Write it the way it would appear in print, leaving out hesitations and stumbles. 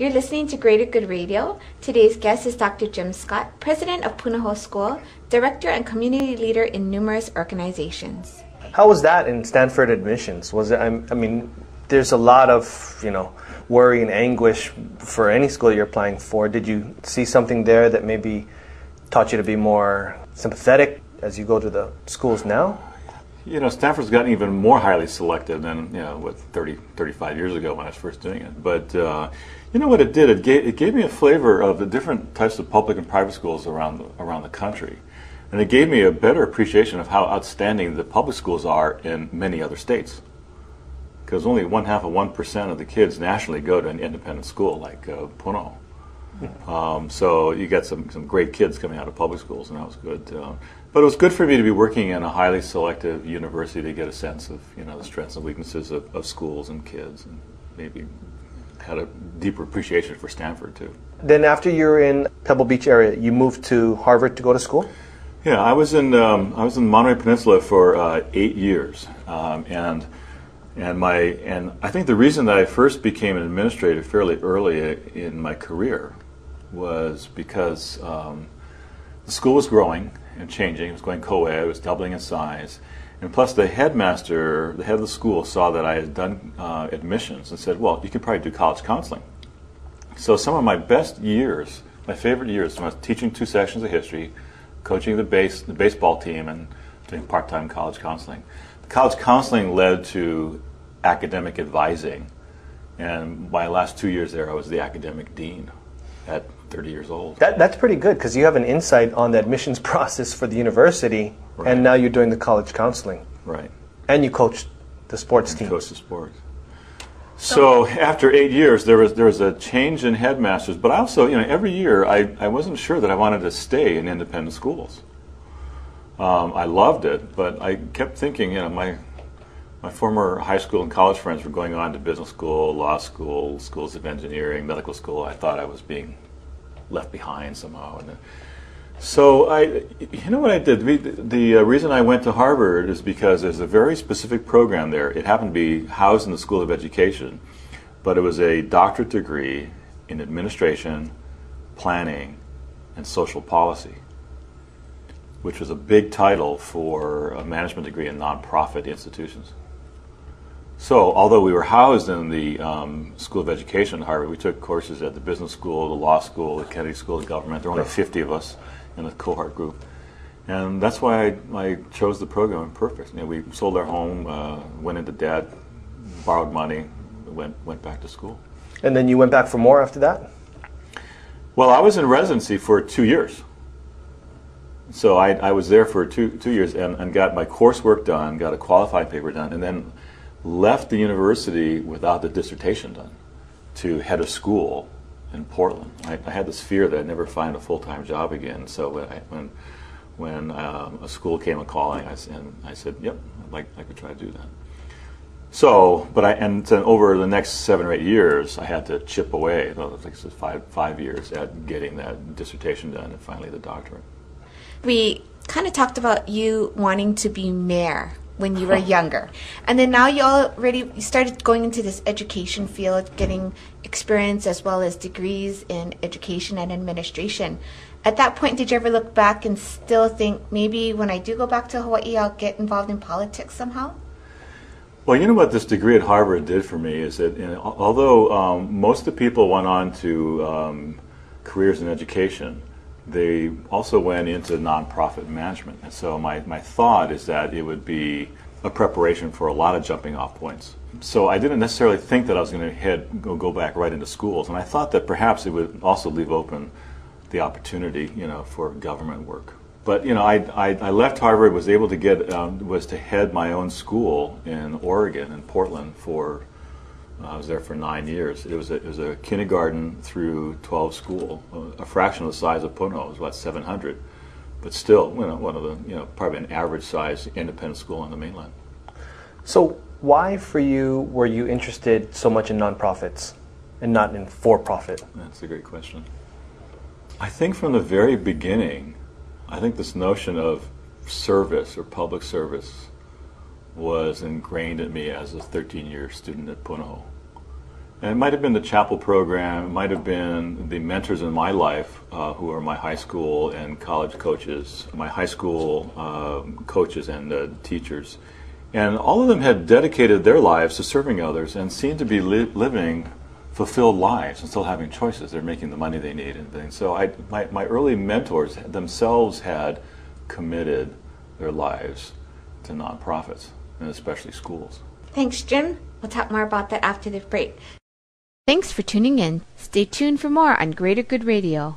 You're listening to Greater Good Radio. Today's guest is Dr. Jim Scott, president of Punahou School, director and community leader in numerous organizations. How was that in Stanford admissions? Was it? I mean, there's a lot of worry and anguish for any school you're applying for. Did you see something there that maybe taught you to be more sympathetic as you go to the schools now? Stanford's gotten even more highly selective than 35 years ago when I was first doing it. But what it did? It gave me a flavor of the different types of public and private schools around the country. And it gave me a better appreciation of how outstanding the public schools are in many other states. Because only 0.5% of the kids nationally go to an independent school like Punahou. So you get some great kids coming out of public schools, and that was good. But it was good for me to be working in a highly selective university to get a sense of the strengths and weaknesses of schools and kids, and maybe had a deeper appreciation for Stanford too. Then after you were in Pebble Beach area, you moved to Harvard to go to school? Yeah, I was in Monterey Peninsula for 8 years, and I think the reason that I first became an administrator fairly early in my career was because the school was growing and changing. It was going co-ed. It was doubling in size, and plus the headmaster, the head of the school, saw that I had done admissions and said, "Well, you could probably do college counseling." So some of my best years, my favorite years, when I was teaching 2 sections of history, coaching the baseball team, and doing part-time college counseling. College counseling led to academic advising, and my last 2 years there, I was the academic dean at 30 years old. That's pretty good, because you have an insight on the admissions process for the university, right. And now you're doing the college counseling. Right. And you coach the sports team. Coach the sports. So after 8 years, there was a change in headmasters, but also, every year I wasn't sure that I wanted to stay in independent schools. I loved it, but I kept thinking, my former high school and college friends were going on to business school, law school, schools of engineering, medical school. I thought I was being left behind somehow. And so what I did? The reason I went to Harvard is because there's a very specific program there. It happened to be housed in the School of Education, but it was a doctorate degree in administration, planning, and social policy, which was a big title for a management degree in nonprofit institutions. So, although we were housed in the School of Education at Harvard, we took courses at the business school, the law school, the Kennedy School of Government. There were only 50 of us in the cohort group. And that's why I chose the program perfect. We sold our home, went into debt, borrowed money, went back to school. And then you went back for more after that? Well, I was in residency for 2 years. So I was there for two years and got my coursework done, got a qualifying paper done, and then left the university without the dissertation done to head a school in Portland. I had this fear that I'd never find a full-time job again. So when a school came a calling, I said, "Yep, I could try to do that." So, then over the next 7 or 8 years, I had to chip away. Like 5 years at getting that dissertation done, and finally the doctorate. We kind of talked about you wanting to be mayor when you were younger. And then now you started going into this education field, getting experience as well as degrees in education and administration. At that point, did you ever look back and still think, maybe when I do go back to Hawaii, I'll get involved in politics somehow? Well, you know what this degree at Harvard did for me is that although most of the people went on to careers in education, they also went into nonprofit management. And so my thought is that it would be a preparation for a lot of jumping off points. So I didn't necessarily think that I was going to go back right into schools. And I thought that perhaps it would also leave open the opportunity, for government work. But, I left Harvard, was able to was to head my own school in Oregon, in Portland, I was there for 9 years. It was a kindergarten through 12 school, a fraction of the size of Punahou. It was about 700, but still, one of the, probably an average size independent school on the mainland. So why for you were you interested so much in nonprofits and not in for-profit? That's a great question. I think from the very beginning, I think this notion of service or public service was ingrained in me as a 13-year student at Punahou. And it might have been the chapel program, it might have been the mentors in my life, who are my high school and college coaches, my high school coaches and teachers. And all of them had dedicated their lives to serving others and seemed to be living fulfilled lives and still having choices. They're making the money they need and things. So my early mentors themselves had committed their lives to nonprofits, and especially schools. Thanks, Jim. We'll talk more about that after the break. Thanks for tuning in. Stay tuned for more on Greater Good Radio.